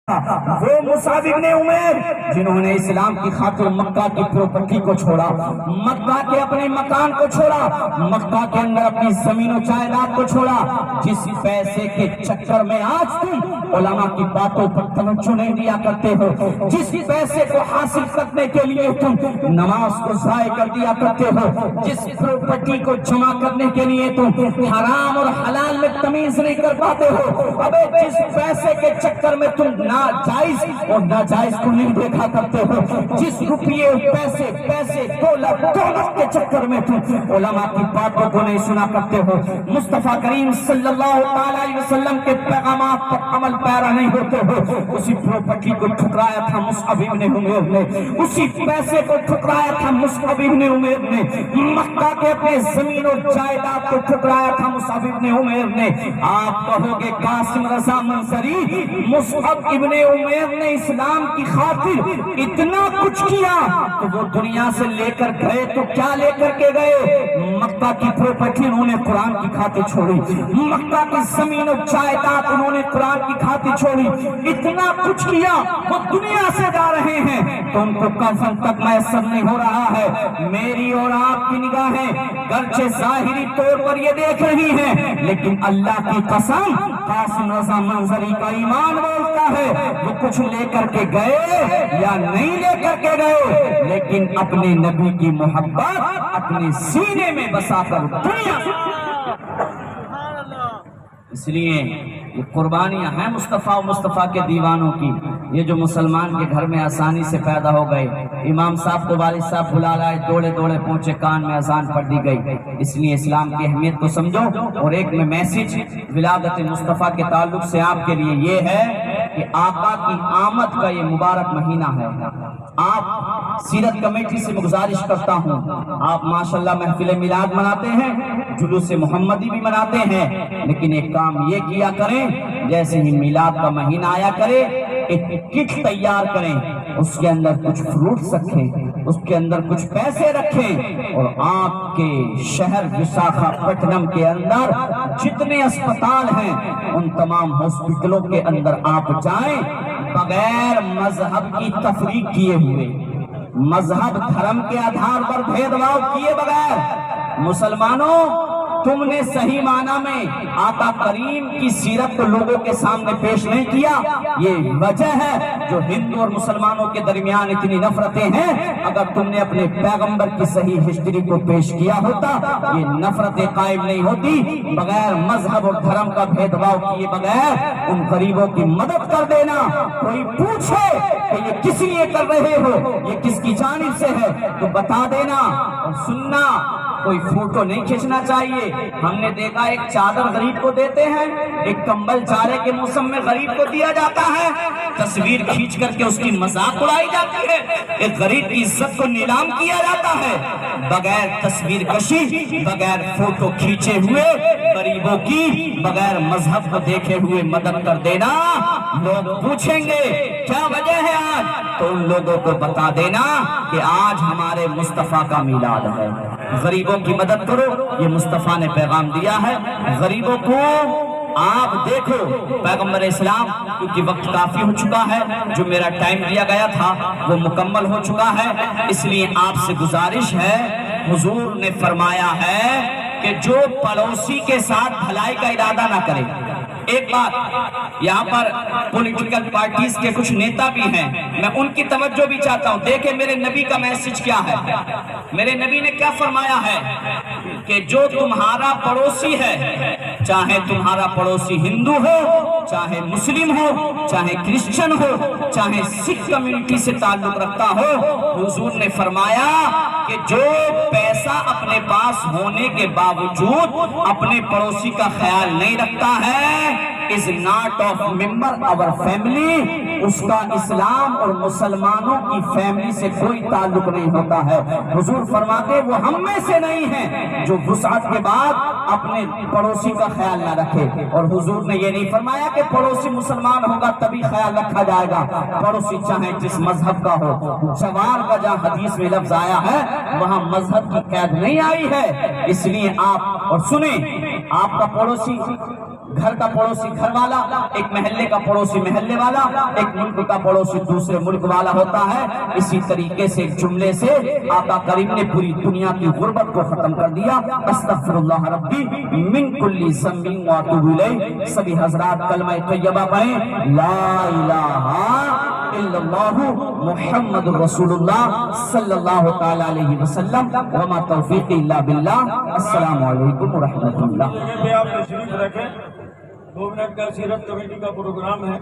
وہ مصعب ابن عمیر جنہوں نے اسلام کی خاطر مکہ کی پراپرٹی کو چھوڑا، مکہ کے اپنے مکان کو چھوڑا، مکہ کے اندر اپنی زمین و جائیداد کو چھوڑا، جس پیسے کے چکر میں آج تم علماء کی باتوں پر توجہ نہیں دیا کرتے ہو، جس پیسے کو حاصل کرنے کے لیے تم نماز کو ضائع کر دیا کرتے ہو، جس پراپرٹی کو جمع کرنے کے لیے تم حرام اور حلال میں تمیز نہیں کر پاتے ہو، ابے جس پیسے کے چکر میں تم جائز اور ناجائز کو نہیں دیکھا کرتے ہو، جس روپیے پیسے دولت کے چکر میں تم علماء کی باتوں کو نہیں سنا کرتے ہو، مصطفیٰ کریم صلی اللہ علیہ وسلم کے پیغامات پر عمل پیرا نہیں ہوتے ہو، اسی پراپرٹی کو ٹھکرایا تھا مصعب ابن عمیر نے، اسی پیسے کو ٹھکرایا تھا مصعب ابن عمیر نے، مکہ کے اپنے زمین اور جائیداد کو ٹھکرایا تھا مصعب ابن عمیر نے۔ آپ کہو گے قاسم رضا منظری مصعب ابن عمیر نے اسلام کی خاطر اتنا کچھ کیا تو وہ دنیا سے لے کر گئے تو کیا لے کر کے گئے؟ مکہ کی پراپرٹی انہوں نے قرآن کی خاطر چھوڑی، مکہ کی زمین و جائیداد انہوں نے قرآن کی خاطر چھوڑی، اتنا کچھ کیا، وہ دنیا سے جا رہے ہیں تو ان کو کفن تک میسر نہیں ہو رہا ہے۔ میری اور آپ کی نگاہیں گرچہ ظاہری طور پر یہ دیکھ رہی ہیں، لیکن اللہ کی قسم قاسم رضا منظری کا ایمان بولتا ہے وہ کچھ لے کر کے گئے یا نہیں لے کر کے گئے، لیکن اپنے نبی کی محبت اپنے سینے میں بسا کر دنیا سے۔ اس لیے یہ قربانیاں ہیں مصطفیٰ و مصطفیٰ کے دیوانوں کی، یہ جو مسلمان کے گھر میں آسانی سے پیدا ہو گئے، امام صاحب کو والد صاحب بلا لائے، دوڑے دوڑے پہنچے، کان میں اذان پڑھ دی گئی۔ اس لیے اسلام کی اہمیت کو سمجھو۔ اور ایک میں میسج ولادت مصطفیٰ کے تعلق سے آپ کے لیے یہ ہے کہ آقا کی آمد کا یہ مبارک مہینہ ہے۔ آپ سیرت کمیٹی سے گزارش کرتا ہوں، آپ ماشاءاللہ محفل میلاد مناتے ہیں، جلوس محمدی بھی مناتے ہیں، لیکن ایک کام یہ کیا کریں، جیسے ہی میلاد کا مہینہ آیا کرے ایک کٹ تیار کریں، اس کے اندر کچھ فروٹس رکھیں، اس کے اندر کچھ پیسے رکھیں، اور آپ کے شہر وشاکھاپٹنم کے اندر جتنے اسپتال ہیں ان تمام ہاسپٹلوں کے اندر آپ جائیں، بغیر مذہب کی تفریق کیے ہوئے، مذہب دھرم کے آدھار پر بھید بھاؤ کیے بغیر، مسلمانوں تم نے صحیح معنی میں آقا کریم کی سیرت کو لوگوں کے سامنے پیش نہیں کیا، یہ وجہ ہے جو ہندو اور مسلمانوں کے درمیان اتنی نفرتیں ہیں۔ اگر تم نے اپنے پیغمبر کی صحیح ہسٹری کو پیش کیا ہوتا یہ نفرتیں قائم نہیں ہوتی۔ بغیر مذہب اور دھرم کا بھید بھاؤ کیے بغیر ان غریبوں کی مدد کر دینا، کوئی پوچھے کہ یہ کس لیے کر رہے ہو، یہ کس کی جانب سے ہے تو بتا دینا اور سننا، کوئی فوٹو نہیں کھینچنا چاہیے۔ ہم نے دیکھا ایک چادر غریب کو دیتے ہیں، ایک کمبل جارے کے موسم میں غریب کو دیا جاتا ہے، تصویر کھینچ کر کے اس کی مذاق اڑائی جاتی ہے، ایک غریب کی عزت کو نیلام کیا جاتا ہے۔ بغیر تصویر کشی، بغیر فوٹو کھینچے ہوئے غریبوں کی بغیر مذہب کو دیکھے ہوئے مدد کر دینا، لوگ پوچھیں گے کیا وجہ ہے آج، تو ان لوگوں کو بتا دینا کہ آج ہمارے مصطفیٰ کا میلاد ہے، غریبوں کی مدد کرو، یہ مصطفیٰ نے پیغام دیا ہے۔ غریبوں کو آپ دیکھو، پیغمبر اسلام کیونکہ وقت کافی ہو چکا ہے، جو میرا ٹائم دیا گیا تھا وہ مکمل ہو چکا ہے، اس لیے آپ سے گزارش ہے، حضور نے فرمایا ہے کہ جو پڑوسی کے ساتھ بھلائی کا ارادہ نہ کرے۔ ایک بات یہاں پر پولیٹیکل پارٹیز کے کچھ نیتا بھی ہیں، میں ان کی توجہ بھی چاہتا ہوں، دیکھیں میرے نبی کا میسج کیا ہے۔ میرے نبی نے کیا فرمایا ہے کہ جو تمہارا پڑوسی ہے، چاہے تمہارا پڑوسی ہندو ہو، چاہے مسلم ہو، چاہے کرسچن ہو، چاہے سکھ کمیونٹی سے تعلق رکھتا ہو، حضور نے فرمایا کہ جو پیسہ اپنے پاس ہونے کے باوجود اپنے پڑوسی کا خیال نہیں رکھتا ہے is not of member our family، اس کا اسلام اور مسلمانوں کی فیملی سے کوئی تعلق نہیں ہوتا ہے۔ حضور فرماتے وہ ہم میں سے نہیں ہیں جو وسعت کے بعد اپنے پڑوسی کا خیال نہ رکھے، اور حضور نے یہ نہیں فرمایا کہ پڑوسی مسلمان ہوگا تبھی خیال رکھا جائے گا، پڑوسی چاہے جس مذہب کا ہو۔ جوار کا جہاں حدیث میں لفظ آیا ہے وہاں مذہب کی قید نہیں آئی ہے، اس لیے آپ اور سنیں، آپ کا پڑوسی گھر کا پڑوسی گھر والا، ایک محلے کا پڑوسی محلے والا، ایک ملک کا پڑوسی دوسرے ملک والا ہوتا ہے۔ اسی طریقے سے ایک جملے سے آقا کریم نے پوری دنیا کی غربت کو ختم کر دیا۔ استغفر اللہ ربی من کل ذنب واتوب الیہ۔ سبھی حضرات کلمہ طیبہ پڑھیں، لا الہ الا اللہ محمد رسول اللہ صلی اللہ تعالی علیہ وسلم، وما توفیق الا باللہ۔ السلام علیکم ورحمۃ اللہ۔ جگہ پہ آپ تشریف رکھیں، 2 منٹ کا سیرت کمیٹی کا پروگرام ہے۔